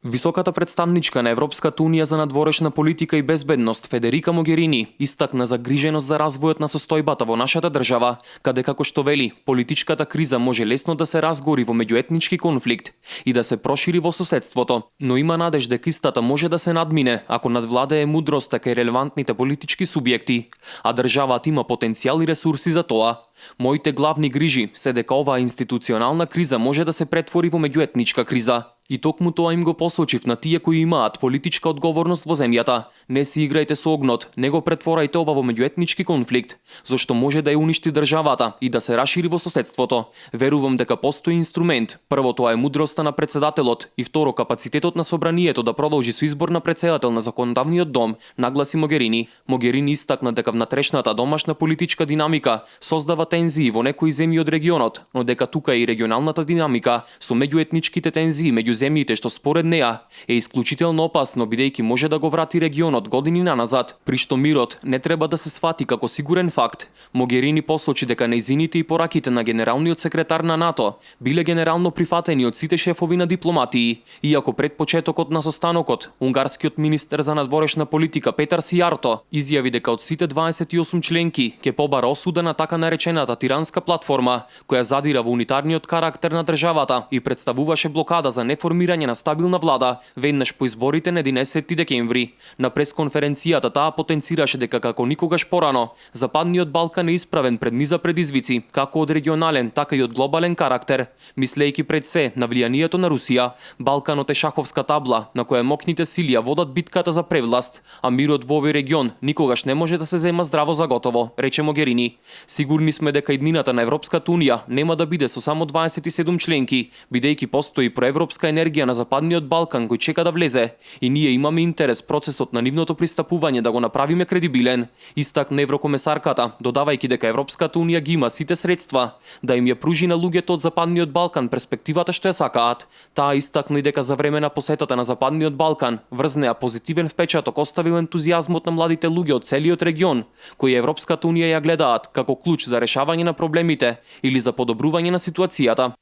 Високата представничка на Европската унија за надворешна политика и безбедност Федерика Могерини истакна загриженост за развојот на состојбата во нашата држава, каде како што вели, политичката криза може лесно да се разгори во меѓуетнички конфликт и да се прошири во соседството, но има надеж дека истата може да се надмине ако надвладее мудроста кај релевантните политички субјекти, а државата има потенцијал и ресурси за тоа. Моите главни грижи се дека оваа институционална криза може да се претвори во меѓуетничка криза. И токму тоа им го посочив на тие кои имаат политичка одговорност во земјата. Не си играјте со огнот, не го претворајте ова во меѓуетнички конфликт, зашто може да ја уништи државата и да се расшири во соседството. Верувам дека постои инструмент. Прво, тоа е мудроста на председателот и второ, капацитетот на собранието да продолжи со избор на председател на законодавниот дом, нагласи Могерини. Могерини истакна дека внатрешната домашна политичка динамика создава тензии во некои земји од регионот, но дека тука е и регионалната динамика со меѓуетничките тензии меѓу земјите што според неа е исклучително опасно бидејќи може да го врати регионот години наназад, при што мирот не треба да се свати како сигурен факт. Могерини посочи дека нејзините и пораките на генералниот секретар на НАТО биле генерално прифатени од сите шефови на дипломатии, иако пред почетокот на состанокот унгарскиот министер за надворешна политика Петар Сијарто изјави дека од сите 28 членки ќе побара осуда на така наречената тиранска платформа, која задира во унитарниот карактер на државата и представуваше блокада за формирање на стабилна влада веднаш по изборите на 11 декември. На пресконференцијата таа потенцираше дека како никогаш порано, Западниот Балкан е исправен пред низа предизвици, како од регионален, така и од глобален карактер. Мислејќи пред се на влијанието на Русија, Балканот е шаховска табла на која мокните сили ја водат битката за превласт, а мирот во овој регион никогаш не може да се зема здраво за готово, рече Могерини. Сигурни сме дека иднината на Европската унија нема да биде со само 27 членки, бидејќи постои проевропска енергија на Западниот Балкан кој чека да влезе и ние имаме интерес процесот на нивното пристапување да го направиме кредибилен. Истакна еврокомесарката, додавајќи дека Европската унија ги има сите средства да им ја пружи на луѓето од Западниот Балкан перспективата што ја сакаат. Таа истакна и дека за време на посетата на Западниот Балкан врз неа позитивен впечаток оставил ентузијазмот на младите луѓе од целиот регион, кои Европската унија ја гледаат како клуч за решавање на проблемите или за подобрување на ситуацијата.